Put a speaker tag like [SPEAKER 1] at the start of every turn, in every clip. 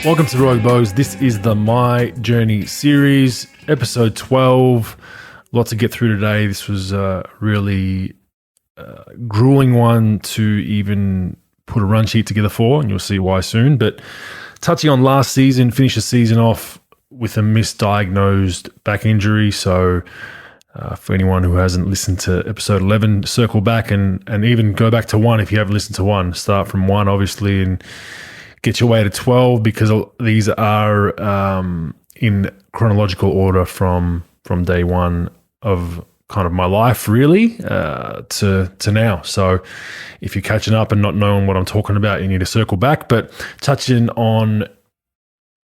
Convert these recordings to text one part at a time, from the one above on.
[SPEAKER 1] Welcome to Bogues. This is the My Journey series, episode 12. Lots to get through today. This was a really grueling one to even put a run sheet together for, and you'll see why soon. But touching on last season, finished the season off with a misdiagnosed back injury. So for anyone who hasn't listened to episode 11, circle back and even go back to 1 if you haven't listened to 1. Start from 1, obviously, and get your way to 12 because these are in chronological order from day 1 of kind of my life, really, to now. So if you're catching up and not knowing what I'm talking about, you need to circle back. But touching on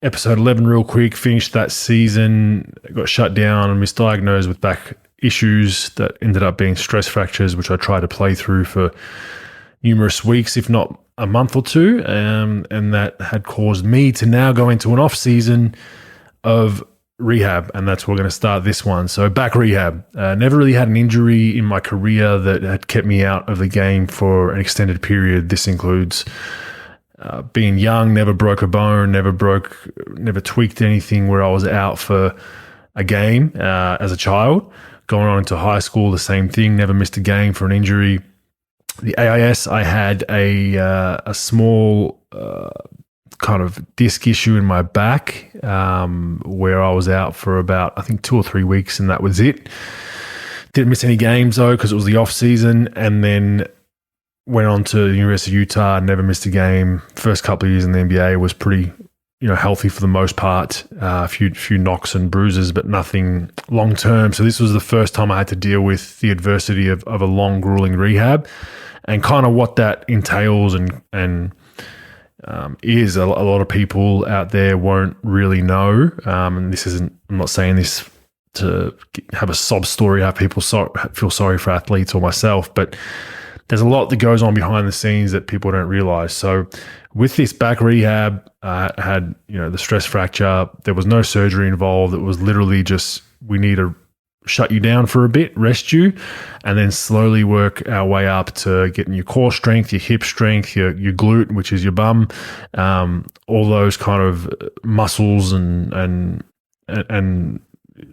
[SPEAKER 1] episode 11 real quick, finished that season, got shut down and misdiagnosed with back issues that ended up being stress fractures, which I tried to play through for numerous weeks, if not a month or two, and that had caused me to now go into an off season of rehab, and that's where we're going to start this one. So back rehab. Never really had an injury in my career that had kept me out of the game for an extended period. This includes being young, never broke a bone, never tweaked anything where I was out for a game as a child. Going on into high school, the same thing, never missed a game for an injury. The AIS, I had a small kind of disc issue in my back where I was out for about, I think, 2 or 3 weeks, and that was it. Didn't miss any games, though, because it was the off season, and then went on to the University of Utah, never missed a game. First couple of years in the NBA was pretty healthy for the most part. A few knocks and bruises, but nothing long term. So this was the first time I had to deal with the adversity of a long, grueling rehab, and kind of what that entails and is. A lot of people out there won't really know. And this isn't. I'm not saying this to have a sob story, have people feel sorry for athletes or myself, but there's a lot that goes on behind the scenes that people don't realize. So with this back rehab, I had the stress fracture. There was no surgery involved. It was literally just, we need to shut you down for a bit, rest you, and then slowly work our way up to getting your core strength, your hip strength, your glute, which is your bum, all those kind of muscles and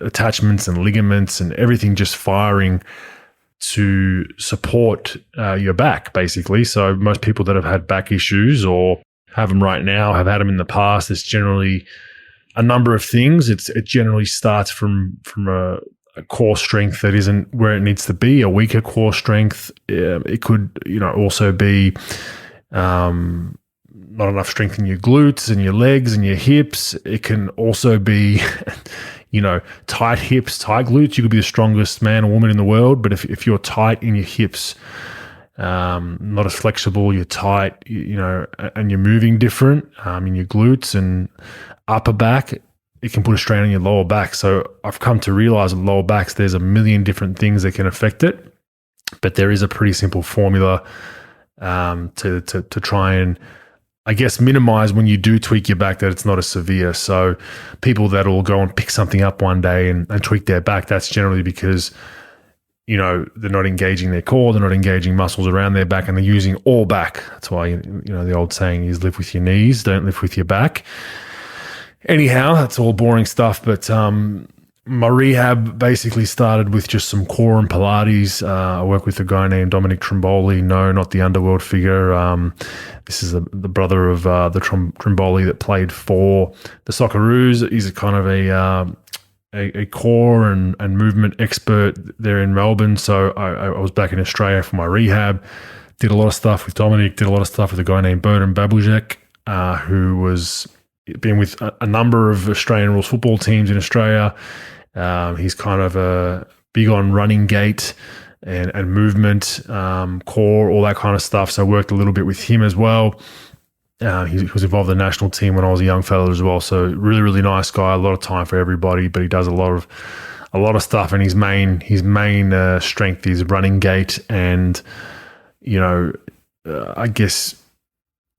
[SPEAKER 1] attachments and ligaments and everything just firing to support your back, basically. So most people that have had back issues or have them right now have had them in the past. It's generally a number of things. It generally starts from a core strength that isn't where it needs to be, a weaker core strength. It could also be not enough strength in your glutes and your legs and your hips. It can also be tight hips, tight glutes. You could be the strongest man or woman in the world, but if you're tight in your hips, not as flexible, you're tight, and you're moving different in your glutes and upper back, it can put a strain on your lower back. So I've come to realize with lower backs, there's a million different things that can affect it, but there is a pretty simple formula to try and, I guess, minimize when you do tweak your back that it's not as severe. So people that will go and pick something up one day and tweak their back, that's generally because, they're not engaging their core, they're not engaging muscles around their back, and they're using all back. That's why, the old saying is live with your knees, don't live with your back. Anyhow, that's all boring stuff, but my rehab basically started with just some core and Pilates. I work with a guy named Dominic Trimboli. No, not the underworld figure. This is the brother of the Trimboli that played for the Socceroos. He's a kind of a core and movement expert there in Melbourne. So I was back in Australia for my rehab. Did a lot of stuff with Dominic. Did a lot of stuff with a guy named Bogut, who was been with a number of Australian rules football teams in Australia. He's kind of big on running gait and movement, core, all that kind of stuff. So I worked a little bit with him as well. He was involved in the national team when I was a young fella as well. So really, really nice guy. A lot of time for everybody, but he does a lot of stuff. And his main strength is running gait and I guess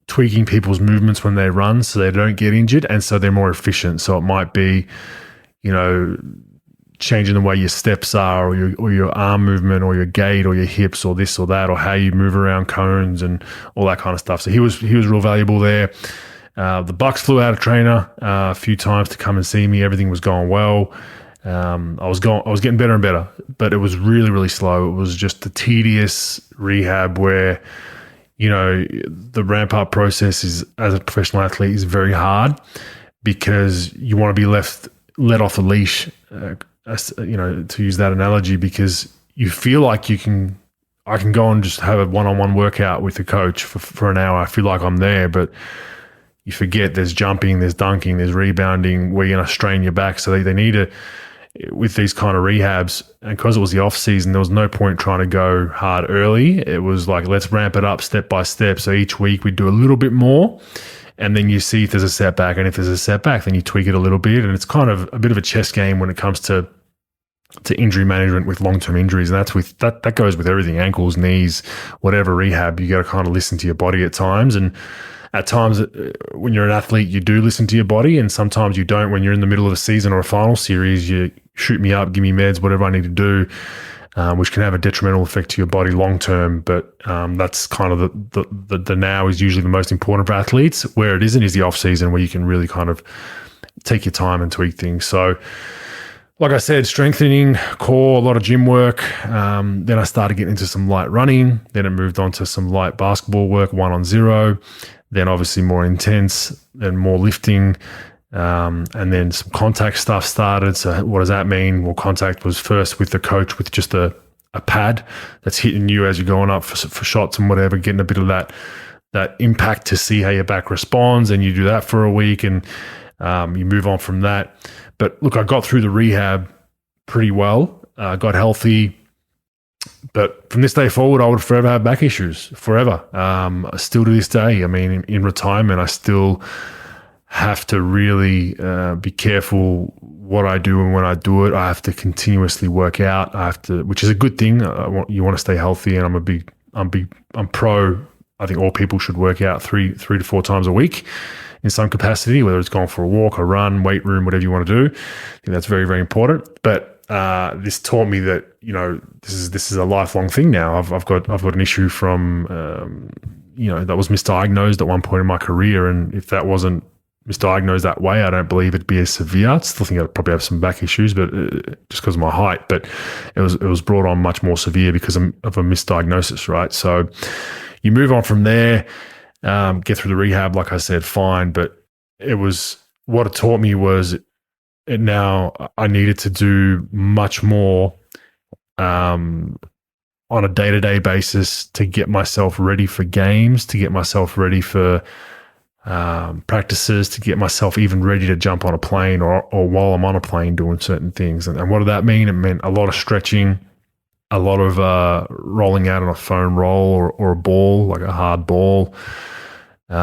[SPEAKER 1] tweaking people's movements when they run so they don't get injured and so they're more efficient. So it might be, changing the way your steps are or your arm movement or your gait or your hips or this or that or how you move around cones and all that kind of stuff. So he was real valuable there. The Bucks flew out a trainer a few times to come and see me. Everything was going well. I was getting better and better, but it was really, really slow. It was just a tedious rehab where, the ramp up process is, as a professional athlete, is very hard because you want to be let off the leash, to use that analogy, because you feel like I can go and just have a one-on-one workout with the coach for an hour. I feel like I'm there, but you forget there's jumping, there's dunking, there's rebounding where you're going to strain your back. So they need to, with these kind of rehabs, and because it was the off season, there was no point trying to go hard early. It was like, let's ramp it up step by step. So each week we do a little bit more, and then you see if there's a setback. And if there's a setback, then you tweak it a little bit. And it's kind of a bit of a chess game when it comes to injury management with long-term injuries. And that goes with everything, ankles, knees, whatever rehab. You got to kind of listen to your body at times. And at times when you're an athlete, you do listen to your body, and sometimes you don't. When you're in the middle of a season or a final series, you shoot me up, give me meds, whatever I need to do, which can have a detrimental effect to your body long-term. But that's kind of the now is usually the most important for athletes. Where it isn't is the off-season, where you can really kind of take your time and tweak things. So like I said, strengthening, core, a lot of gym work. Then I started getting into some light running. Then it moved on to some light basketball work, 1-on-0. Then obviously more intense, then more lifting. And then some contact stuff started. So what does that mean? Well, contact was first with the coach with just a pad that's hitting you as you're going up for shots and whatever, getting a bit of that impact to see how your back responds. And you do that for a week, and you move on from that. But look, I got through the rehab pretty well, got healthy. But from this day forward, I would forever have back issues, forever. Still to this day, I mean, in retirement, I still have to really be careful what I do and when I do it. I have to continuously work out. Which is a good thing. You want to stay healthy, and I'm pro. I think all people should work out three to 4 times a week in some capacity, whether it's going for a walk, a run, weight room, whatever you want to do. I think that's very, very important. But this taught me that, this is a lifelong thing now. I've got an issue from, that was misdiagnosed at one point in my career. And if that wasn't misdiagnosed that way, I don't believe it'd be as severe. I still think I'd probably have some back issues, but just because of my height. But it was brought on much more severe because of a misdiagnosis, right? So you move on from there. Get through the rehab, like I said, fine. But what it taught me was now I needed to do much more on a day-to-day basis to get myself ready for games, to get myself ready for practices, to get myself even ready to jump on a plane or while I'm on a plane doing certain things. And what did that mean? It meant a lot of stretching, a lot of rolling out on a foam roll or a ball, like a hard ball, a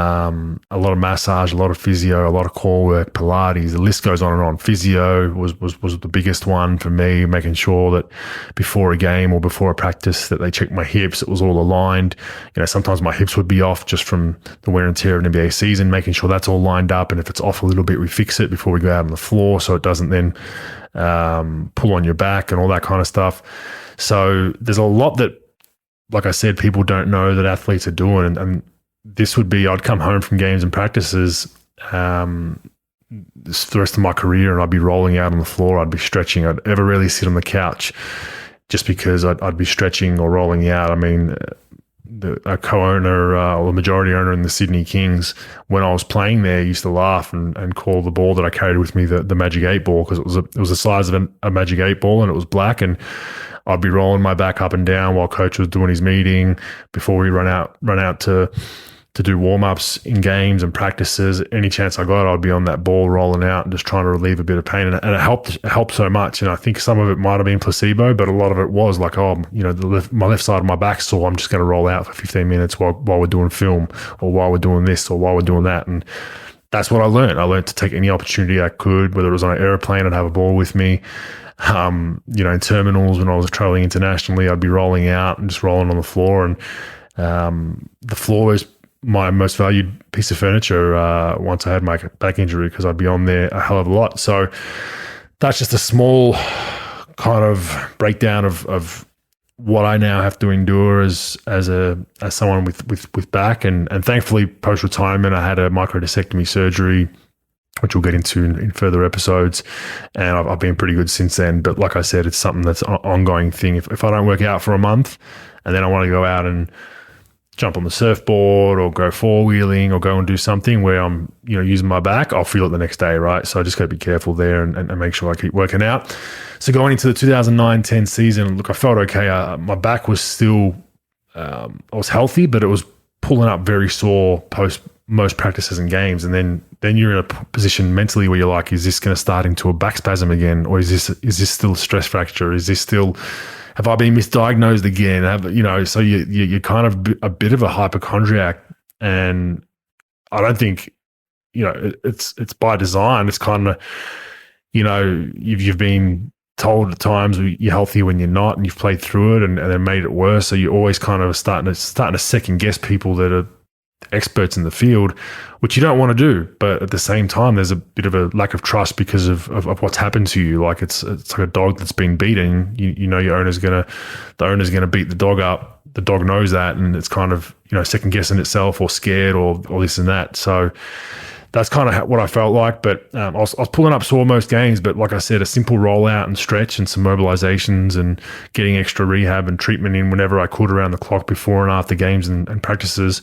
[SPEAKER 1] lot of massage, a lot of physio, a lot of core work, Pilates. The list goes on and on. Physio was the biggest one for me, making sure that before a game or before a practice that they checked my hips, it was all aligned. Sometimes my hips would be off just from the wear and tear of an NBA season, making sure that's all lined up. And if it's off a little bit, we fix it before we go out on the floor so it doesn't then pull on your back and all that kind of stuff. So there's a lot that, like I said, people don't know that athletes are doing. And this would be, I'd come home from games and practices the rest of my career, and I'd be rolling out on the floor. I'd be stretching. I'd ever really sit on the couch just because I'd be stretching or rolling out. I mean, a co-owner or the majority owner in the Sydney Kings, when I was playing there, used to laugh and call the ball that I carried with me the Magic 8 ball, because it was the size of a Magic 8 ball, and it was black, and I'd be rolling my back up and down while coach was doing his meeting before we run out to do warm-ups in games and practices. Any chance I got, I'd be on that ball rolling out and just trying to relieve a bit of pain. And it helped so much. And I think some of it might have been placebo, but a lot of it was like, my left side of my back's sore. I'm just going to roll out for 15 minutes while we're doing film, or while we're doing this, or while we're doing that. And that's what I learned. I learned to take any opportunity I could, whether it was on an airplane, I'd have a ball with me. In terminals, when I was traveling internationally, I'd be rolling out and just rolling on the floor. And the floor is my most valued piece of furniture once I had my back injury, because I'd be on there a hell of a lot. So that's just a small kind of breakdown of what I now have to endure as someone with back, and thankfully post retirement I had a microdiscectomy surgery, which we'll get into in further episodes, and I've been pretty good since then. But like I said, it's something that's an ongoing thing. If I don't work out for a month, and then I want to go out and jump on the surfboard or go four-wheeling or go and do something where I'm, using my back, I'll feel it the next day, right? So I just got to be careful there and make sure I keep working out. So going into the 2009-10 season, look, I felt okay. My back was still, I was healthy, but it was pulling up very sore post most practices and games. And then you're in a position mentally where you're like, is this going to start into a back spasm again? Or is this still a stress fracture? Have I been misdiagnosed again? So you're kind of a bit of a hypochondriac, and I don't think, it's by design. It's kind of, you've been told at times you're healthy when you're not, and you've played through it and then made it worse. So you're always kind of starting to second guess people that are experts in the field, which you don't want to do. But at the same time, there's a bit of a lack of trust because of what's happened to you. Like it's like a dog that's been beaten. Your owner's gonna beat the dog up. The dog knows that, and it's kind of second guessing itself or scared or this and that. So that's kind of what I felt like. But I was pulling up sore most games. But like I said, a simple rollout and stretch and some mobilizations and getting extra rehab and treatment in whenever I could around the clock before and after games and practices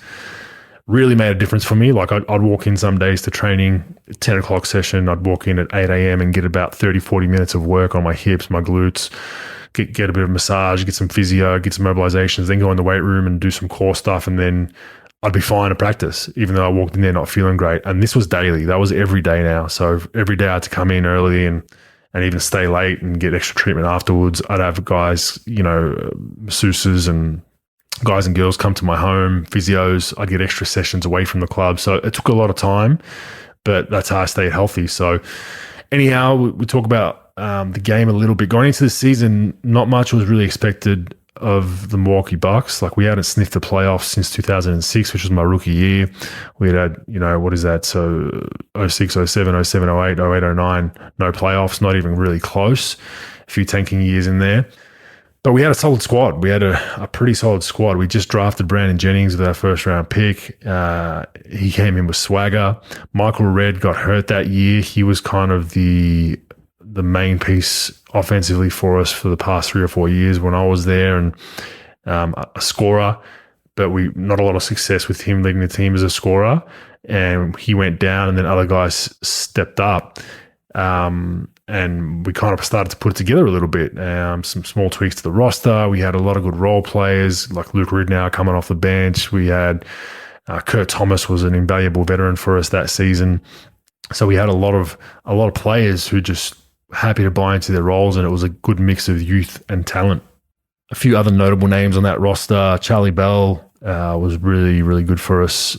[SPEAKER 1] really made a difference for me. Like I'd walk in some days to training, 10 o'clock session, I'd walk in at 8 a.m. and get about 30, 40 minutes of work on my hips, my glutes, get a bit of massage, get some physio, get some mobilizations, then go in the weight room and do some core stuff. And then I'd be fine to practice, even though I walked in there not feeling great. And this was daily. That was every day now. So every day I had to come in early and even stay late and get extra treatment afterwards. I'd have guys, masseuses and guys and girls come to my home, physios. I'd get extra sessions away from the club. So it took a lot of time, but that's how I stayed healthy. So anyhow, we talk about the game a little bit. Going into the season, not much was really expected of the Milwaukee Bucks. Like we hadn't sniffed the playoffs since 2006, which was my rookie year. We had, what is that? So 06, 07, 07, 08, 08, 09, no playoffs, not even really close. A few tanking years in there. But we had a solid squad. We had a pretty solid squad. We just drafted Brandon Jennings with our first round pick. He came in with swagger. Michael Redd got hurt that year. He was kind of the main piece offensively for us for the past 3 or 4 years when I was there, and a scorer. But not a lot of success with him leading the team as a scorer. And he went down, and then other guys stepped up. And we kind of started to put it together a little bit. Some small tweaks to the roster. We had a lot of good role players like Luke Ridnour coming off the bench. We had Kurt Thomas was an invaluable veteran for us that season. So we had a lot of players who just happy to buy into their roles, and it was a good mix of youth and talent. A few other notable names on that roster. Charlie Bell was really, really good for us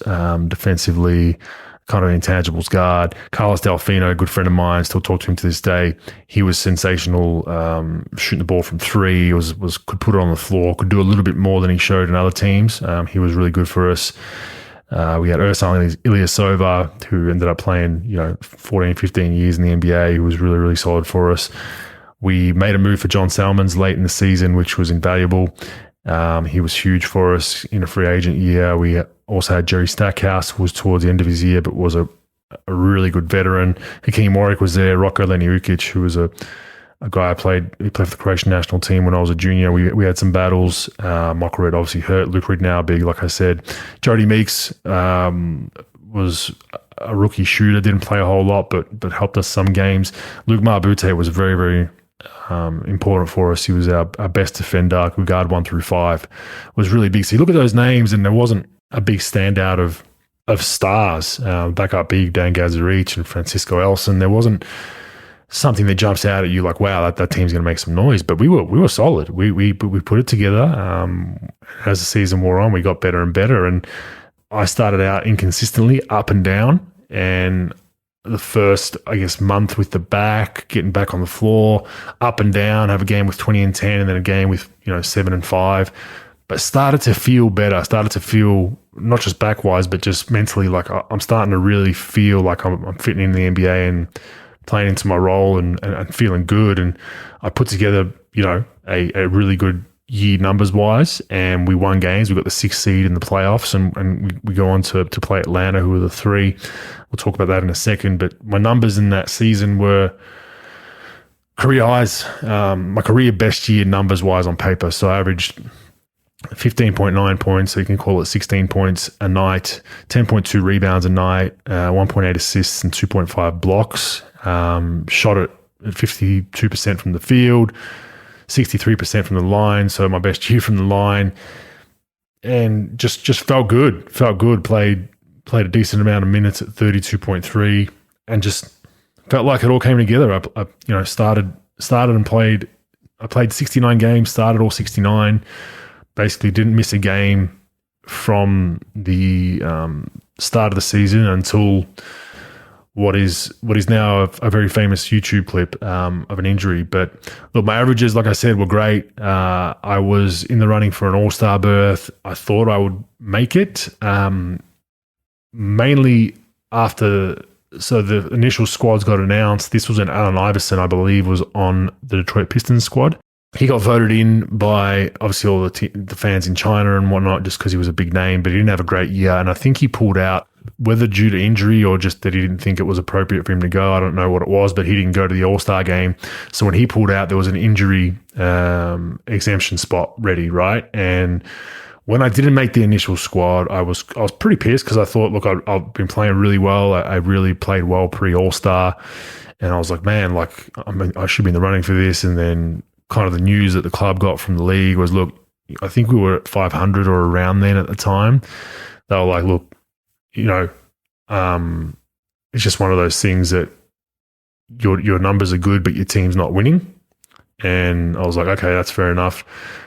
[SPEAKER 1] defensively. Kind of an intangibles guard. Carlos Delfino, a good friend of mine, still talk to him to this day. He was sensational, shooting the ball from three, could put it on the floor, could do a little bit more than he showed in other teams. He was really good for us. We had Ersan Ilyasova, who ended up playing, 14, 15 years in the NBA, who was really, really solid for us. We made a move for John Salmons late in the season, which was invaluable. He was huge for us in a free agent year. We also had Jerry Stackhouse, who was towards the end of his year, but was a really good veteran. Hakeem Warwick was there. Rocco Leniukic, who was a guy he played for the Croatian national team when I was a junior. We had some battles. Michael Redd obviously hurt. Luke Ridnour, big, like I said. Jody Meeks was a rookie shooter, didn't play a whole lot, but helped us some games. Luke Marbute was very, very important for us. He was our best defender. Could guard 1 through 5. Was really big. So you look at those names, and there wasn't a big standout of stars. Backup big Dan Gazarich and Francisco Elson. There wasn't something that jumps out at you like, wow, that team's going to make some noise. But we were solid. We put it together. As the season wore on, we got better and better. And I started out inconsistently, up and down, and the first, month with the back, getting back on the floor, up and down, have a game with 20 and 10, and then a game with 7 and 5. But started to feel better. Started to feel not just back-wise, but just mentally like I'm starting to really feel like I'm fitting in the NBA and playing into my role and feeling good. And I put together, a really good year numbers wise, and we won games. We got the 6th seed in the playoffs, and we go on to play Atlanta, who were the 3. We'll talk about that in a second. But my numbers in that season were career highs, my career best year numbers wise on paper. So I averaged 15.9 points, so you can call it 16 points a night, 10.2 rebounds a night, 1.8 assists and 2.5 blocks. Shot at 52% from the field, 63% from the line, so my best year from the line. And just felt good. Played a decent amount of minutes at 32.3, and just felt like it all came together. I started and played. I played 69 games, started all 69. Basically didn't miss a game from the start of the season until what is now a very famous YouTube clip of an injury. But look, my averages, like I said, were great. I was in the running for an all-star berth. I thought I would make it, mainly after... So the initial squads got announced. This was an Allen Iverson, I believe, was on the Detroit Pistons squad. He got voted in by obviously all the fans in China and whatnot, just because he was a big name, but he didn't have a great year. And I think he pulled out, whether due to injury or just that he didn't think it was appropriate for him to go. I don't know what it was, but he didn't go to the All-Star game. So when he pulled out, there was an injury exemption spot ready, right? And when I didn't make the initial squad, I was pretty pissed, because I thought, look, I've been playing really well. I really played well pre-All-Star. And I was like, man, I should be in the running for this. And then kind of the news that the club got from the league was, look, I think we were at 500 or around then at the time. They were like, look, it's just one of those things that your numbers are good, but your team's not winning. And I was like, okay, that's fair enough.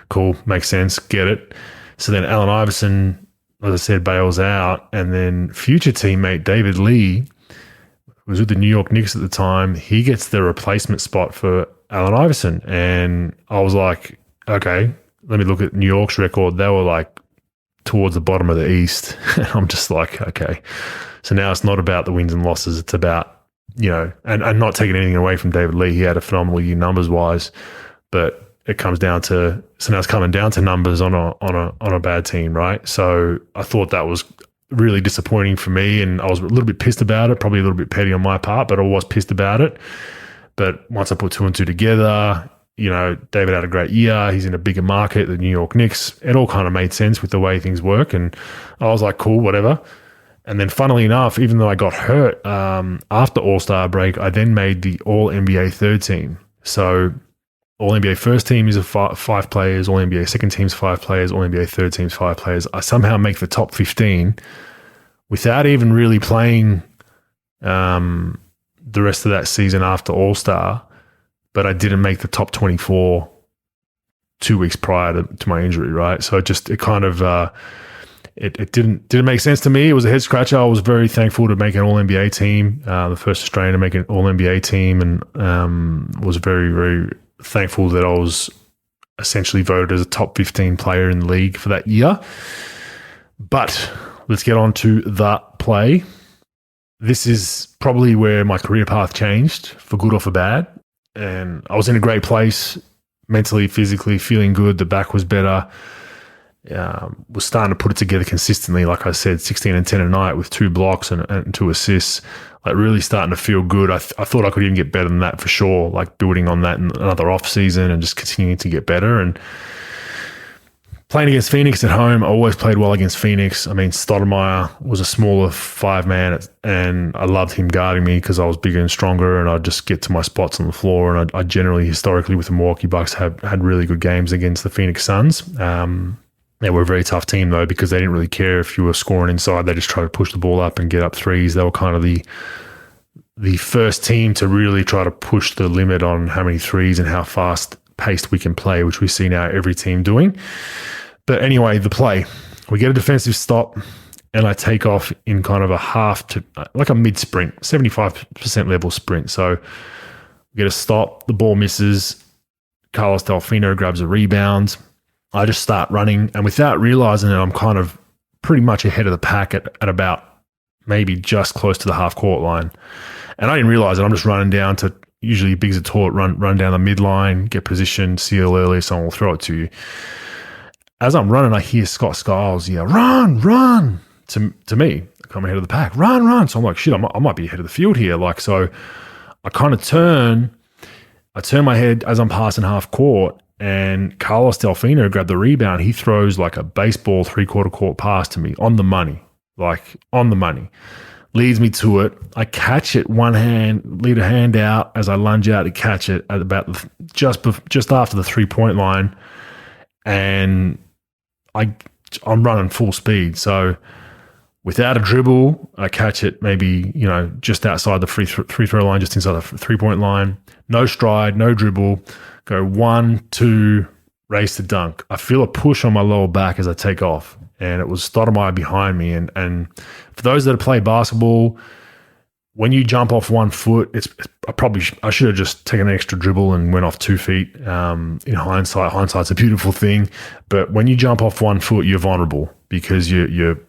[SPEAKER 1] Cool. Makes sense. Get it. So then Allen Iverson, as I said, bails out. And then future teammate David Lee, who was with the New York Knicks at the time, he gets the replacement spot for Allen Iverson. And I was like, okay, let me look at New York's record. They were like towards the bottom of the East. And I'm just like, okay. So now it's not about the wins and losses. It's about, and not taking anything away from David Lee. He had a phenomenal year numbers wise, but it comes down to, so now it's coming down to numbers on a bad team, right? So I thought that was really disappointing for me, and I was a little bit pissed about it, probably a little bit petty on my part, but I was pissed about it. But once I put 2 and 2 together, David had a great year. He's in a bigger market, the New York Knicks. It all kind of made sense with the way things work, and I was like, cool, whatever. And then funnily enough, even though I got hurt after All-Star break, I then made the All-NBA third team. So All-NBA first team is 5 players, All-NBA second team's 5 players, All-NBA third team's 5 players. I somehow make the top 15 without even really playing the rest of that season after All-Star, but I didn't make the top 24 2 weeks prior to my injury, right? So it didn't make sense to me. It was a head scratcher. I was very thankful to make an All-NBA team, the first Australian to make an All-NBA team, and was very, very thankful that I was essentially voted as a top 15 player in the league for that year. But let's get on to the play. This is probably where my career path changed, for good or for bad. And I was in a great place, mentally, physically, feeling good. The back was better. Was starting to put it together consistently. Like I said, 16 and 10 a night with 2 blocks and 2 assists. Like really starting to feel good. I thought I could even get better than that for sure, like building on that in another off season and just continuing to get better. And playing against Phoenix at home, I always played well against Phoenix. I mean, Stoudemire was a smaller 5-man, and I loved him guarding me because I was bigger and stronger, and I'd just get to my spots on the floor. And I generally, historically, with the Milwaukee Bucks, had really good games against the Phoenix Suns. They were a very tough team, though, because they didn't really care if you were scoring inside. They just tried to push the ball up and get up threes. They were kind of the first team to really try to push the limit on how many threes and how fast-paced we can play, which we see now every team doing. But anyway, the play. We get a defensive stop, and I take off in kind of a half to like a mid-sprint, 75% level sprint. So we get a stop, the ball misses, Carlos Delfino grabs a rebound. I just start running, and without realizing it, I'm kind of pretty much ahead of the pack at about maybe just close to the half-court line. And I didn't realize it. I'm just running down to usually Biggs are taught, run down the midline, get positioned, seal early, someone will throw it to you. As I'm running, I hear Scott Skiles, run to me. I'm ahead of the pack, run. So I'm like, shit, I might be ahead of the field here. Like, so I kind of turn my head as I'm passing half court, and Carlos Delfino grabbed the rebound. He throws like a baseball 3/4 court pass to me on the money, leads me to it. I catch it one hand, lead a hand out as I lunge out to catch it at about just after the 3-point line, and I'm running full speed. So without a dribble, I catch it maybe, just outside the free throw line, just inside the 3-point line. No stride, no dribble. Go 1, 2, race to dunk. I feel a push on my lower back as I take off, and it was Stoudemire behind me. And for those that have played basketball, when you jump off 1 foot, I should have just taken an extra dribble and went off 2 feet. In hindsight's a beautiful thing, but when you jump off 1 foot, you're vulnerable because you're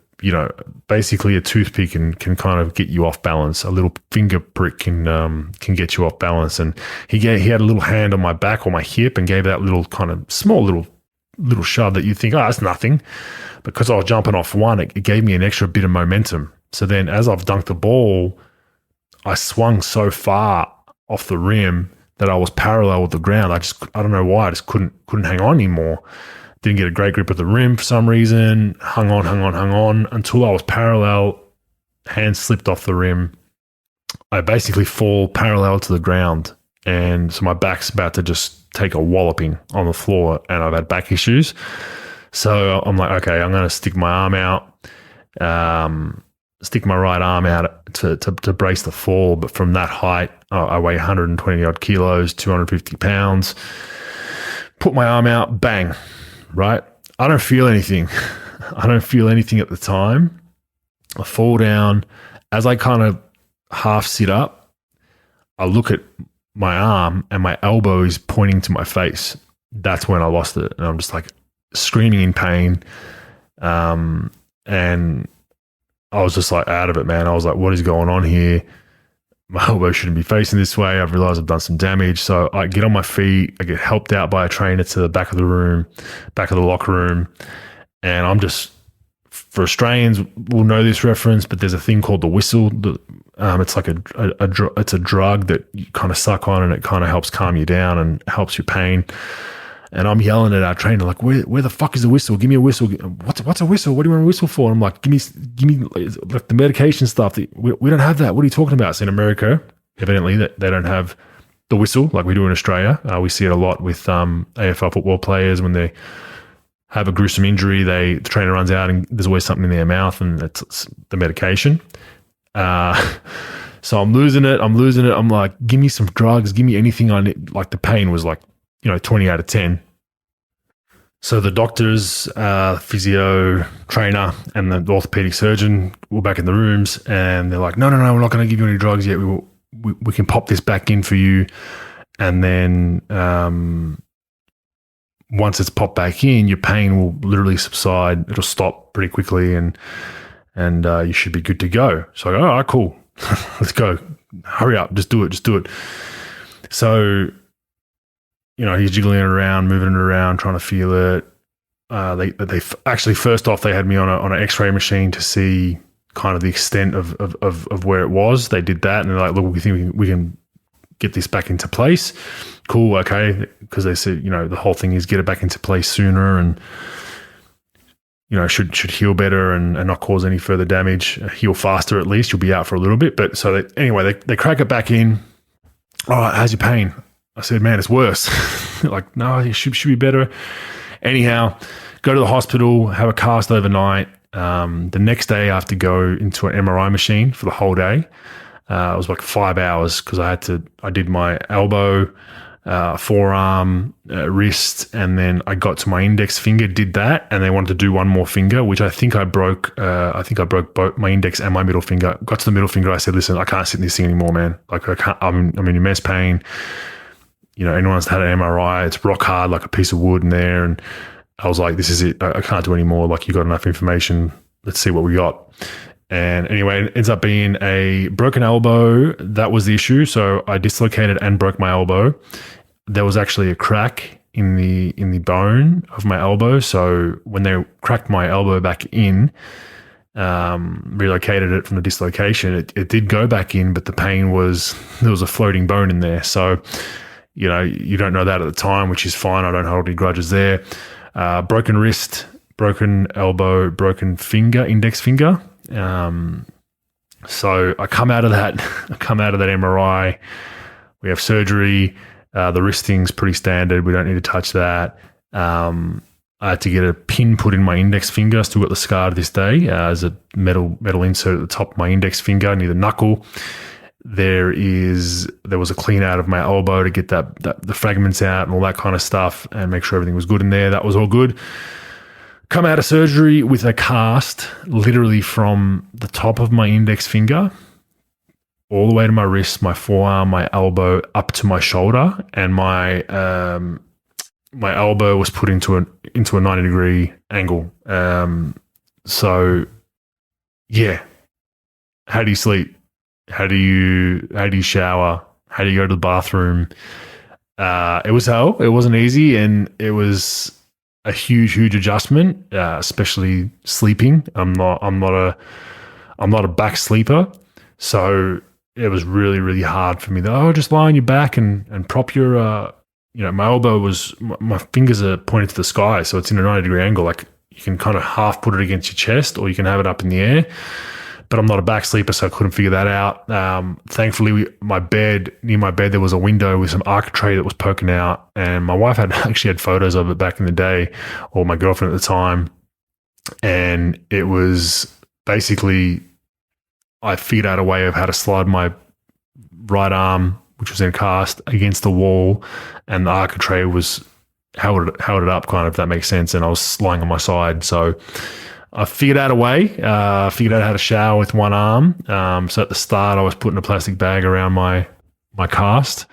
[SPEAKER 1] basically a toothpick can kind of get you off balance. A little finger prick can get you off balance. And he had a little hand on my back or my hip and gave that little kind of small little shove that you think, oh, that's nothing. Because I was jumping off one, it gave me an extra bit of momentum. So then as I've dunked the ball, I swung so far off the rim that I was parallel with the ground. I don't know why, I just couldn't hang on anymore. Didn't get a great grip of the rim for some reason. Hung on until I was parallel. Hands slipped off the rim. I basically fall parallel to the ground. And so my back's about to just take a walloping on the floor, and I've had back issues. So I'm like, okay, I'm going to stick my arm out, stick my right arm out to brace the fall. But from that height, I weigh 120 odd kilos, 250 pounds. Put my arm out, bang. Right? I don't feel anything. I don't feel anything at the time. I fall down. As I kind of half sit up, I look at my arm and my elbow is pointing to my face. That's when I lost it. And I'm just like screaming in pain. And I was just like out of it, man. I was like, what is going on here? My elbow shouldn't be facing this way. I've realized I've done some damage. So I get on my feet. I get helped out by a trainer to the back of the locker room. And I'm just, for Australians, we'll know this reference, but there's a thing called the whistle. It's like it's a drug that you kind of suck on, and it kind of helps calm you down and helps your pain. And I'm yelling at our trainer, like, where the fuck is the whistle? Give me a whistle. What's a whistle? What do you want a whistle for? And I'm like, give me like the medication stuff. We don't have that. What are you talking about? So in America, evidently, that they don't have the whistle like we do in Australia. We see it a lot with AFL football players when they have a gruesome injury. The trainer runs out and there's always something in their mouth, and it's the medication. So I'm losing it. I'm like, give me some drugs. Give me anything I need. Like the pain was like, 20 out of 10. So the doctors, physio, trainer, and the orthopedic surgeon were back in the rooms, and they're like, no, we're not going to give you any drugs yet. We can pop this back in for you. And then once it's popped back in, your pain will literally subside. It'll stop pretty quickly, and you should be good to go. So I go, all right, cool. Let's go. Hurry up. Just do it. So he's jiggling it around, moving it around, trying to feel it. They actually, first off, they had me on an X-ray machine to see kind of the extent of where it was. They did that, and they're like, look, we think we can get this back into place. Cool, okay, because they said, the whole thing is get it back into place sooner, and should heal better and not cause any further damage. Heal faster, at least. You'll be out for a little bit. But so they crack it back in. All right, how's your pain? I said, man, it's worse. Like, no, it should be better. Anyhow, go to the hospital, have a cast overnight. The next day I have to go into an MRI machine for the whole day. It was like 5 hours because I did my elbow, forearm, wrist, and then I got to my index finger, did that, and they wanted to do one more finger, which I think I broke. I think I broke both my index and my middle finger. Got to the middle finger, I said, listen, I can't sit in this thing anymore, man. Like, I can't, I'm in immense pain. Anyone's had an MRI, it's rock hard, like a piece of wood in there. And I was like, this is it. I can't do any more. Like, you got enough information. Let's see what we got. And anyway, it ends up being a broken elbow. That was the issue. So I dislocated and broke my elbow. There was actually a crack in the bone of my elbow. So when they cracked my elbow back in, relocated it from the dislocation, it did go back in, but the pain was, there was a floating bone in there. So, you don't know that at the time, which is fine. I don't hold any grudges there. Broken wrist, broken elbow, broken finger, index finger. So I come out of that MRI. We have surgery. The wristing's pretty standard. We don't need to touch that. I had to get a pin put in my index finger. I still got the scar to this day. As a metal insert at the top of my index finger near the knuckle. There was a clean out of my elbow to get the fragments out and all that kind of stuff and make sure everything was good in there. That was all good. Come out of surgery with a cast literally from the top of my index finger all the way to my wrist, my forearm, my elbow, up to my shoulder, and my elbow was put into a 90-degree angle. So yeah, how do you sleep? How do you shower? How do you go to the bathroom? It was hell. It wasn't easy, and it was a huge adjustment, especially sleeping. I'm not a back sleeper, so it was really hard for me. Just lie on your back and prop your my elbow my fingers are pointed to the sky, so it's in a 90-degree angle. Like, you can kind of half put it against your chest, or you can have it up in the air. But I'm not a back sleeper, so I couldn't figure that out. Thankfully, near my bed, there was a window with some architrave that was poking out, and my wife actually had photos of it back in the day, or my girlfriend at the time. And it was basically, I figured out a way of how to slide my right arm, which was in a cast, against the wall, and the architrave was held it up, kind of, if that makes sense. And I was lying on my side, so I figured out a way, figured out how to shower with one arm. So at the start, I was putting a plastic bag around my cast,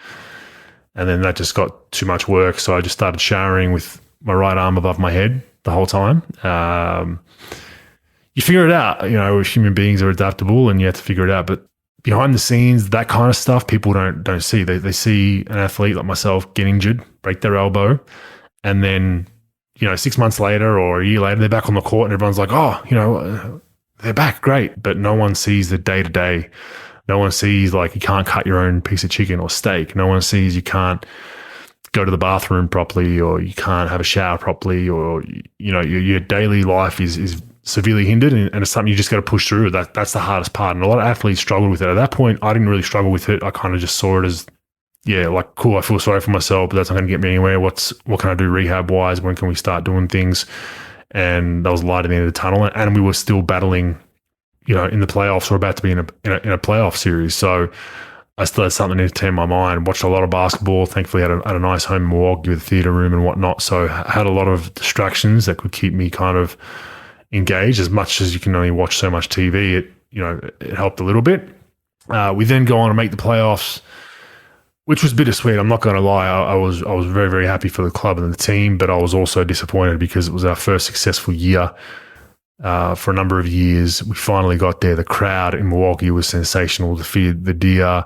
[SPEAKER 1] and then that just got too much work. So I just started showering with my right arm above my head the whole time. You figure it out, human beings are adaptable, and you have to figure it out. But behind the scenes, that kind of stuff, people don't see. They see an athlete like myself get injured, break their elbow, and then 6 months later or a year later, they're back on the court and everyone's like, they're back, great. But no one sees the day-to-day. No one sees, like, you can't cut your own piece of chicken or steak. No one sees you can't go to the bathroom properly, or you can't have a shower properly, or, your daily life is severely hindered, and it's something you just got to push through. That's the hardest part. And a lot of athletes struggle with it. At that point, I didn't really struggle with it. I kind of just saw it as, cool, I feel sorry for myself, but that's not going to get me anywhere. What can I do rehab-wise? When can we start doing things? And that was light at the end of the tunnel. And we were still battling, in the playoffs, or about to be in a playoff series. So I still had something to entertain my mind. Watched a lot of basketball. Thankfully, had a nice home in Milwaukee with a theater room and whatnot. So I had a lot of distractions that could keep me kind of engaged. As much as you can only watch so much TV, it helped a little bit. We then go on to make the playoffs, which was bittersweet. I'm not going to lie. I was very, very happy for the club and the team, but I was also disappointed because it was our first successful year for a number of years. We finally got there. The crowd in Milwaukee was sensational. The Deer.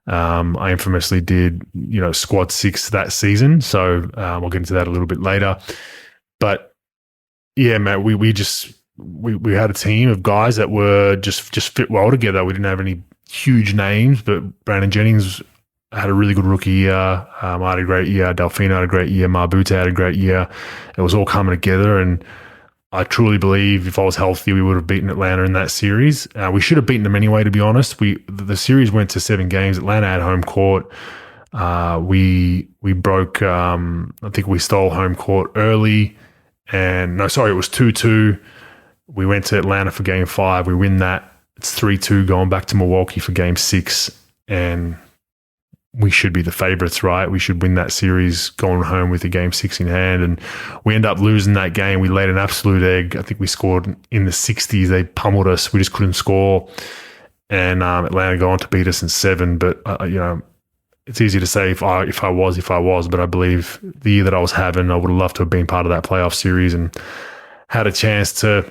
[SPEAKER 1] I infamously did, squad 6 that season. So we'll get into that a little bit later. But yeah, Matt, we had a team of guys that were just fit well together. We didn't have any huge names, but Brandon Jennings had a really good rookie year. I had a great year. Delfino had a great year. Marbuta had a great year. It was all coming together, and I truly believe if I was healthy, we would have beaten Atlanta in that series. We should have beaten them anyway, to be honest. The series went to 7 games. Atlanta had home court. We broke, I think we stole home court early. It was 2-2. We went to Atlanta for game 5. We win that. It's 3-2 going back to Milwaukee for game 6. And we should be the favorites, right? We should win that series going home with a game 6 in hand. And we end up losing that game. We laid an absolute egg. I think we scored in the 60s. They pummeled us. We just couldn't score. And Atlanta go on to beat us in 7. But, it's easy to say if I was, but I believe the year that I was having, I would have loved to have been part of that playoff series and had a chance to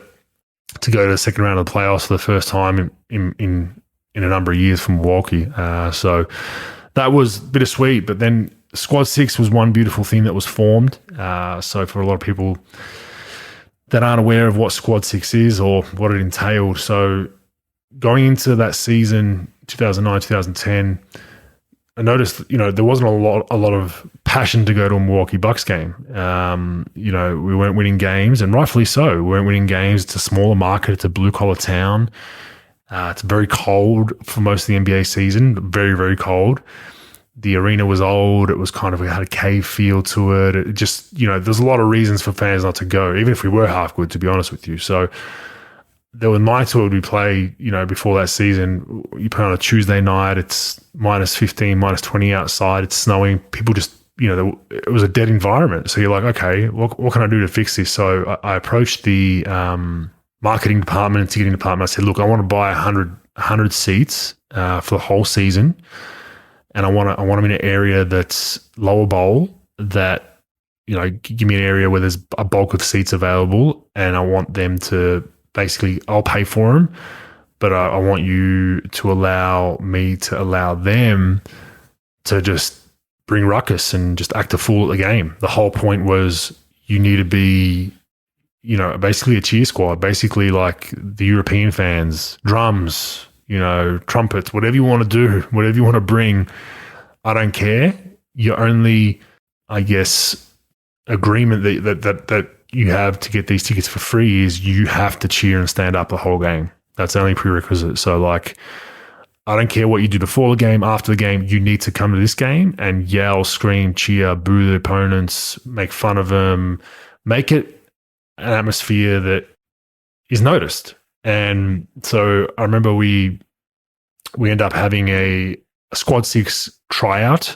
[SPEAKER 1] to go to the second round of the playoffs for the first time in a number of years from Milwaukee. So that was bittersweet. But then Squad 6 was one beautiful thing that was formed. So for a lot of people that aren't aware of what Squad 6 is or what it entailed, so going into that season, 2009, 2010, I noticed, there wasn't a lot of passion to go to a Milwaukee Bucks game. We weren't winning games, and rightfully so. We weren't winning games. It's a smaller market. It's a blue-collar town. It's very cold for most of the NBA season, very, very cold. The arena was old. It was it had a cave feel to it. It just, there's a lot of reasons for fans not to go, even if we were half good, to be honest with you. So there were nights where we play, before that season, you play on a Tuesday night, it's minus 15, minus 20 outside, it's snowing. People just, it was a dead environment. So you're like, okay, what can I do to fix this? So I approached the marketing department and ticketing department. I said, look, I want to buy 100 seats for the whole season. And I want them in an area that's lower bowl, that, give me an area where there's a bulk of seats available, and I want them to basically, I'll pay for them, but I want you to allow me to allow them to just bring ruckus and just act a fool at the game. The whole point was you need to be, basically a cheer squad, basically like the European fans, drums, trumpets, whatever you want to do, whatever you want to bring. I don't care. Your only, I guess, agreement that you have to get these tickets for free is you have to cheer and stand up the whole game. That's the only prerequisite. So, like, I don't care what you do before the game, after the game, you need to come to this game and yell, scream, cheer, boo the opponents, make fun of them, make it an atmosphere that is noticed. And so I remember we end up having a Squad 6 tryout,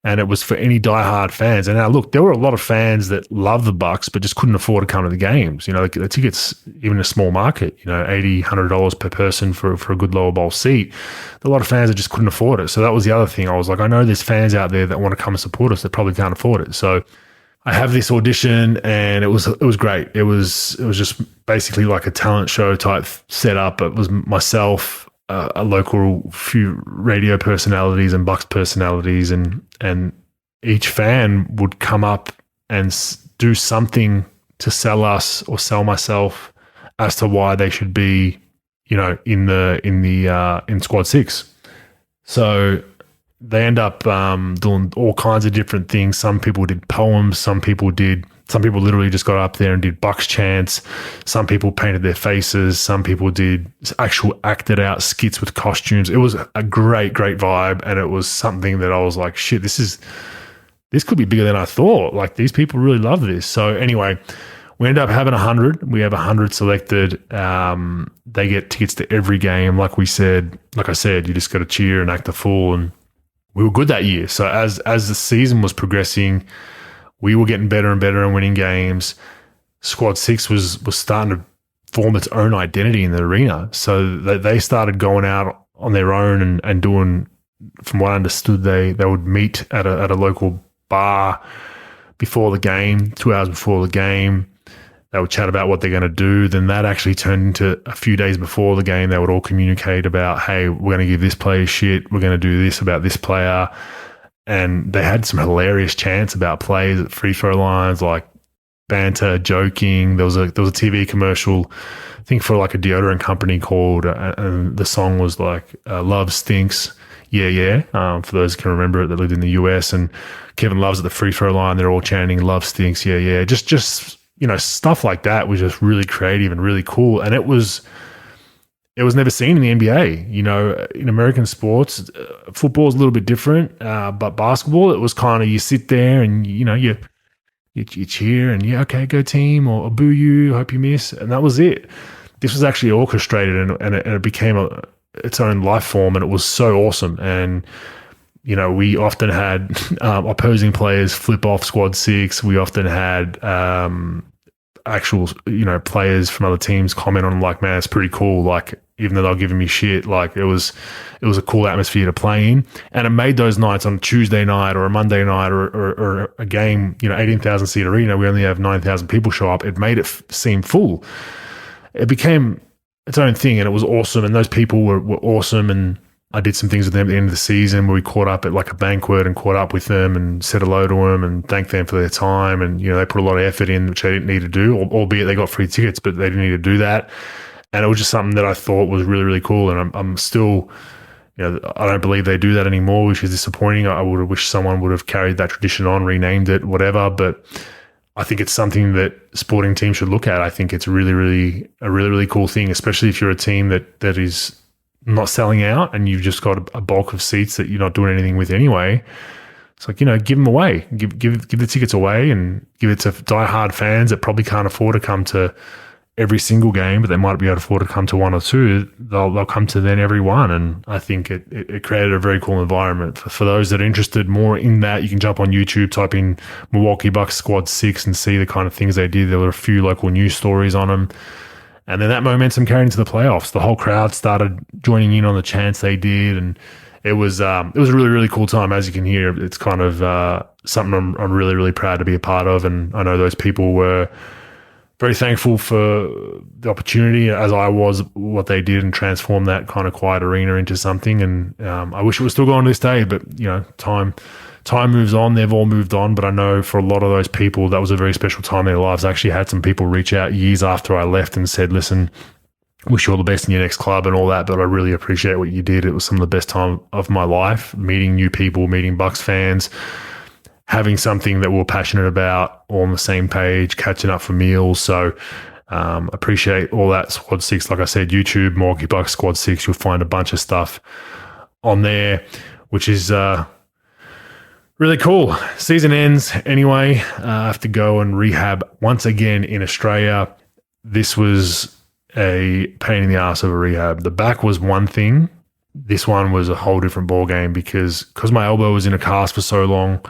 [SPEAKER 1] and it was for any diehard fans. And now, look, there were a lot of fans that love the Bucks but just couldn't afford to come to the games. The tickets, even a small market, $80, $100 per person for a good lower bowl seat. There were a lot of fans that just couldn't afford it. So that was the other thing. I was like, I know there's fans out there that want to come and support us that probably can't afford it. So I have this audition, and it was great. It was just basically like a talent show type setup. It was myself, a local few radio personalities and Bucks personalities, and each fan would come up and do something to sell us or sell myself as to why they should be, in Squad 6. So they end up doing all kinds of different things. Some people did poems. Some people literally just got up there and did Bucks chants. Some people painted their faces. Some people did actual acted out skits with costumes. It was a great, great vibe. And it was something that I was like, shit, this could be bigger than I thought. Like, these people really love this. So anyway, we end up having 100. We have 100 selected. They get tickets to every game. Like I said, you just got to cheer and act a fool. And we were good that year. So as the season was progressing, we were getting better and better and winning games. Squad 6 was starting to form its own identity in the arena. So they started going out on their own and doing, from what I understood, they would meet at a local bar before the game, 2 hours before the game. They would chat about what they're going to do. Then that actually turned into a few days before the game. They would all communicate about, hey, we're going to give this player shit. We're going to do this about this player. And they had some hilarious chants about plays at free throw lines, like banter, joking. There was a TV commercial, I think, for like a deodorant company called, and the song was like, Love Stinks. Yeah, yeah. For those who can remember it that lived in the US, and Kevin Love's at the free throw line. They're all chanting Love Stinks. Yeah, yeah. Just stuff like that was just really creative and really cool. And it was never seen in the NBA. In American sports, football is a little bit different, but basketball, it was kind of, you sit there and, you cheer and, yeah, okay, go team, or boo you, hope you miss. And that was it. This was actually orchestrated, and it became its own life form, and it was so awesome. And, we often had opposing players flip off Squad 6. We often had actual, players from other teams comment on, like, man, it's pretty cool. Like, even though they're giving me shit, like, it was a cool atmosphere to play in. And it made those nights on a Tuesday night or a Monday night or a game, 18,000 seat arena, we only have 9,000 people show up. It made it seem full. it became its own thing, and it was awesome. And those people were awesome. And I did some things with them at the end of the season where we caught up at like a banquet and caught up with them and said hello to them and thanked them for their time. And, they put a lot of effort in, which they didn't need to do, albeit they got free tickets, but they didn't need to do that. And it was just something that I thought was really, really cool. And I'm still, I don't believe they do that anymore, which is disappointing. I would have wished someone would have carried that tradition on, renamed it, whatever. But I think it's something that sporting teams should look at. I think it's really, really a really, really cool thing, especially if you're a team that is not selling out and you've just got a bulk of seats that you're not doing anything with anyway. It's like, give them away, give the tickets away and give it to diehard fans that probably can't afford to come to every single game, but they might be able to afford to come to one or two. They'll come to then every one. And I think it created a very cool environment. For those that are interested more in that, you can jump on YouTube, type in Milwaukee Bucks Squad 6 and see the kind of things they did. There were a few local news stories on them. And then that momentum carried into the playoffs. The whole crowd started joining in on the chants they did. And it was a really, really cool time. As you can hear, it's kind of something I'm really, really proud to be a part of. And I know those people were very thankful for the opportunity, as I was, what they did and transform that kind of quiet arena into something. And I wish it was still going to this day, but time moves on. They've all moved on, but I know for a lot of those people, that was a very special time in their lives. I actually had some people reach out years after I left and said, listen, wish you all the best in your next club and all that, but I really appreciate what you did. It was some of the best time of my life, meeting new people, meeting Bucks fans, having something that we're passionate about, all on the same page, catching up for meals. So appreciate all that. Squad 6, like I said, YouTube, Milwaukee Bucks Squad 6, you'll find a bunch of stuff on there, which is really cool. Season ends anyway. I have to go and rehab once again in Australia. This was a pain in the ass of a rehab. The back was one thing. This one was a whole different ball game because my elbow was in a cast for so long.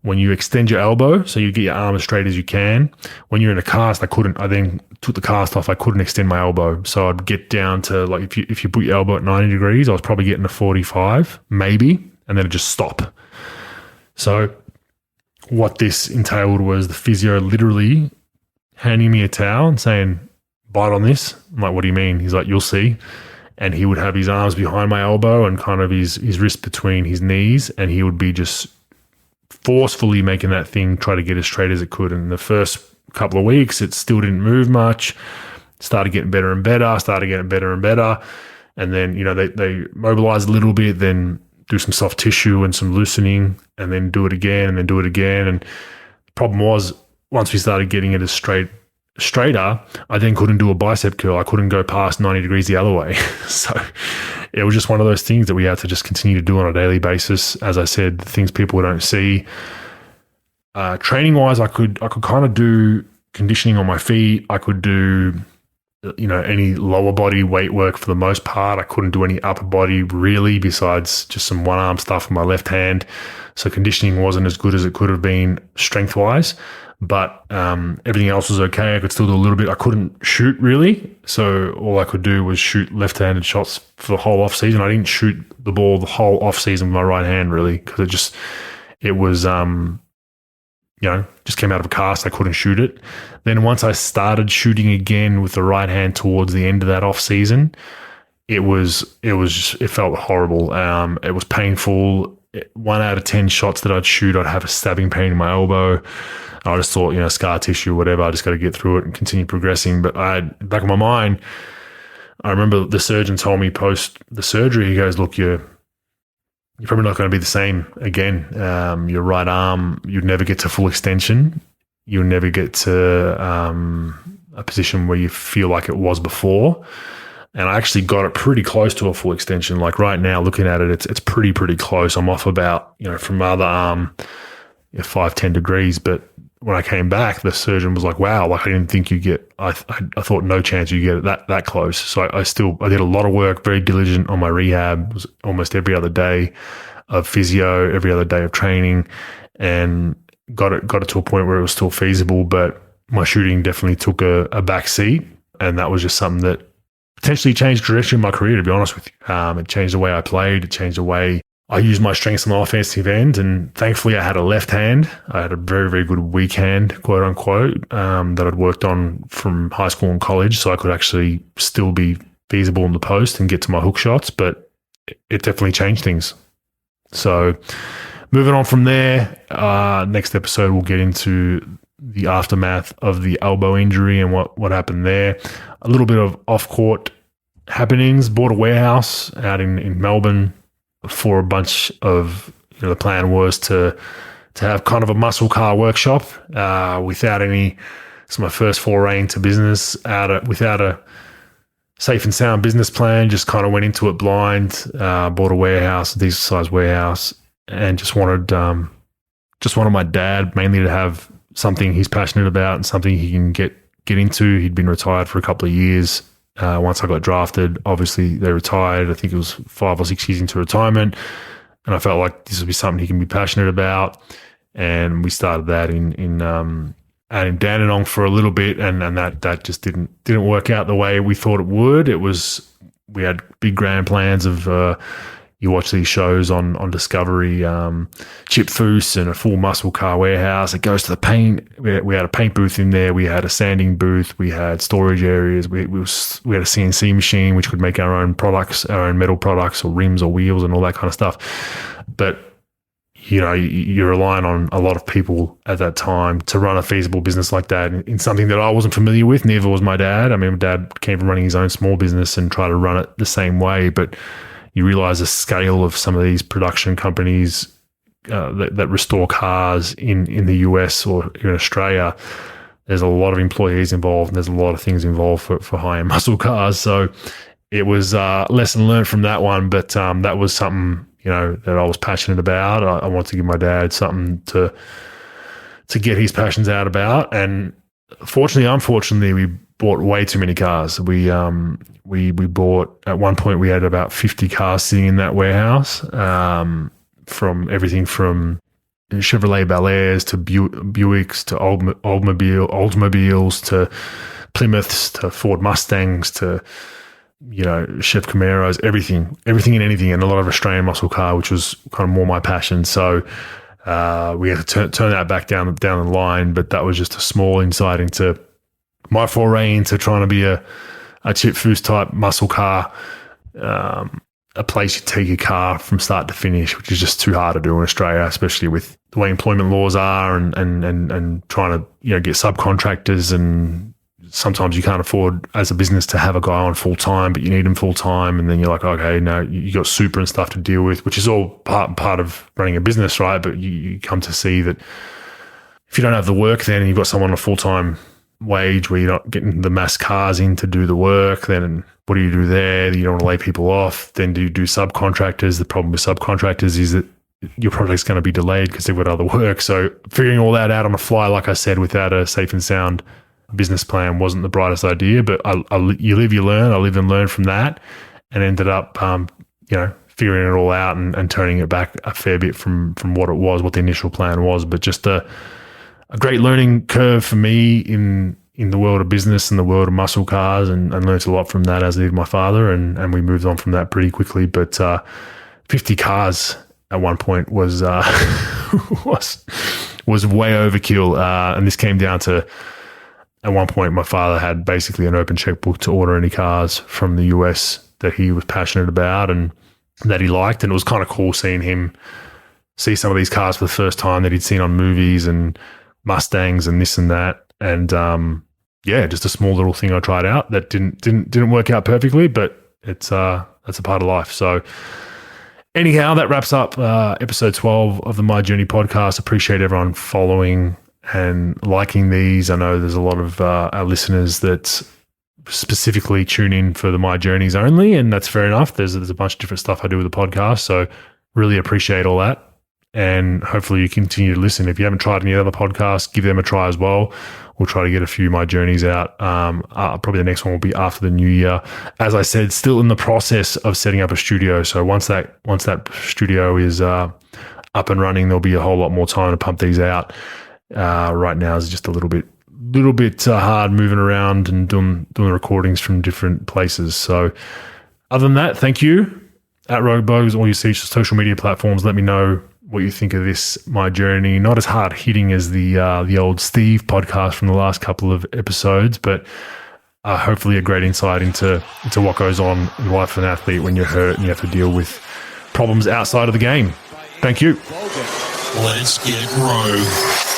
[SPEAKER 1] When you extend your elbow, so you get your arm as straight as you can, when you're in a cast, I then took the cast off, I couldn't extend my elbow. So I'd get down to, like, if you put your elbow at 90 degrees, I was probably getting to 45, maybe, and then it'd just stop. So what this entailed was the physio literally handing me a towel and saying, bite on this. I'm like, what do you mean? He's like, you'll see. And he would have his arms behind my elbow and kind of his wrist between his knees, and he would be just forcefully making that thing try to get as straight as it could. And the first couple of weeks, it still didn't move much. Started getting better and better. And then, they mobilize a little bit, then do some soft tissue and some loosening, and then do it again, and then do it again. And the problem was, once we started getting it as straighter, I then couldn't do a bicep curl. I couldn't go past 90 degrees the other way. So it was just one of those things that we had to just continue to do on a daily basis. As I said, the things people don't see. Training wise, I could kind of do conditioning on my feet. I could do, any lower body weight work for the most part. I couldn't do any upper body really, besides just some one arm stuff with my left hand. So conditioning wasn't as good as it could have been strength wise. But everything else was okay. I could still do a little bit. I couldn't shoot really. So all I could do was shoot left-handed shots for the whole off-season. I didn't shoot the ball the whole off-season with my right hand really, because it was just came out of a cast. I couldn't shoot it. Then once I started shooting again with the right hand towards the end of that off-season, it felt horrible. It was painful. 1 out of 10 shots that I'd shoot, I'd have a stabbing pain in my elbow. I just thought, scar tissue, whatever, I just got to get through it and continue progressing. But back in my mind, I remember the surgeon told me post the surgery, he goes, look, you're probably not going to be the same again. Your right arm, you'd never get to full extension. You'll never get to a position where you feel like it was before. And I actually got it pretty close to a full extension. Like right now, looking at it, it's pretty close. I'm off about, from my other arm, 5-10 degrees. But when I came back, the surgeon was like, wow, like I didn't think you get, I thought no chance you get it that close. So I did a lot of work, very diligent on my rehab. It was almost every other day of physio, every other day of training, and got it to a point where it was still feasible, but my shooting definitely took a back seat. And that was just something that potentially changed direction in my career, to be honest with you. It changed the way I played. It changed the way I used my strengths on the offensive end, and thankfully I had a left hand. I had a very, very good weak hand, quote unquote, that I'd worked on from high school and college, so I could actually still be feasible in the post and get to my hook shots, but it definitely changed things. So moving on from there, next episode we'll get into the aftermath of the elbow injury and what happened there. A little bit of off-court happenings. Bought a warehouse out in Melbourne for a bunch of, the plan was to have kind of a muscle car workshop without any. It's my first foray into business without a safe and sound business plan. Just kind of went into it blind. Bought a warehouse, a decent sized warehouse, and just wanted my dad mainly to have something he's passionate about and something he can get into. He'd been retired for a couple of years. Once I got drafted, obviously they retired. I think it was 5 or 6 years into retirement. And I felt like this would be something he can be passionate about. And we started that in Dandenong for a little bit. And that just didn't work out the way we thought it would. We had big grand plans of, you watch these shows on Discovery, Chip Foose and a full muscle car warehouse. It goes to the paint. We had a paint booth in there. We had a sanding booth. We had storage areas. We had a CNC machine which could make our own products, our own metal products or rims or wheels and all that kind of stuff. But you're relying on a lot of people at that time to run a feasible business like that in something that I wasn't familiar with. Neither was my dad. I mean, my dad came from running his own small business and tried to run it the same way, but you realize the scale of some of these production companies that restore cars in the US or in Australia. There's a lot of employees involved, and there's a lot of things involved for high-end muscle cars. So it was a lesson learned from that one, but that was something that I was passionate about. I wanted to give my dad something to get his passions out about, and unfortunately, we bought way too many cars. We bought, at one point we had about 50 cars sitting in that warehouse, from everything from Chevrolet Bel Airs to Buicks to Oldsmobiles to Plymouths to Ford Mustangs to Chef Camaros, everything and anything, and a lot of Australian muscle car, which was kind of more my passion. So we had to turn that back down the line, but that was just a small insight into my foray into trying to be a Chip Foose type muscle car, a place you take your car from start to finish, which is just too hard to do in Australia, especially with the way employment laws are and trying to get subcontractors, and sometimes you can't afford as a business to have a guy on full time, but you need him full time, and then you're like, okay, no, you got super and stuff to deal with, which is all part of running a business, right? But you come to see that if you don't have the work, then you've got someone on a full time wage where you're not getting the mass cars in to do the work, then what do you do there? You don't want to lay people off. Then do you do subcontractors? The problem with subcontractors is that your project's going to be delayed because they've got other work. So figuring all that out on the fly, like I said, without a safe and sound business plan wasn't the brightest idea, but you live, you learn. I live and learn from that, and ended up, figuring it all out and turning it back a fair bit from what it was, what the initial plan was. But just a great learning curve for me in the world of business and the world of muscle cars, and learned a lot from that, as did my father, and we moved on from that pretty quickly. But 50 cars at one point was way overkill, and this came down to, at one point my father had basically an open checkbook to order any cars from the US that he was passionate about and that he liked, and it was kind of cool seeing him see some of these cars for the first time that he'd seen on movies and Mustangs and this and that, and just a small little thing I tried out that didn't work out perfectly, but that's a part of life. So anyhow, that wraps up episode 12 of the My Journey podcast. Appreciate everyone following and liking these. I know there's a lot of our listeners that specifically tune in for the My Journeys only, and that's fair enough. There's a bunch of different stuff I do with the podcast, so really appreciate all that. And hopefully you continue to listen. If you haven't tried any other podcasts, give them a try as well. We'll try to get a few My Journeys out. Probably the next one will be after the new year. As I said, still in the process of setting up a studio. So once that studio is up and running, there'll be a whole lot more time to pump these out. Right now is just a little bit hard moving around and doing the recordings from different places. So other than that, thank you. at Bogues, all your social media platforms. Let me know what you think of this, my journey. Not as hard hitting as the old Steve podcast from the last couple of episodes, but hopefully a great insight into what goes on in life of an athlete when you're hurt and you have to deal with problems outside of the game. Thank you.
[SPEAKER 2] Let's get rogue.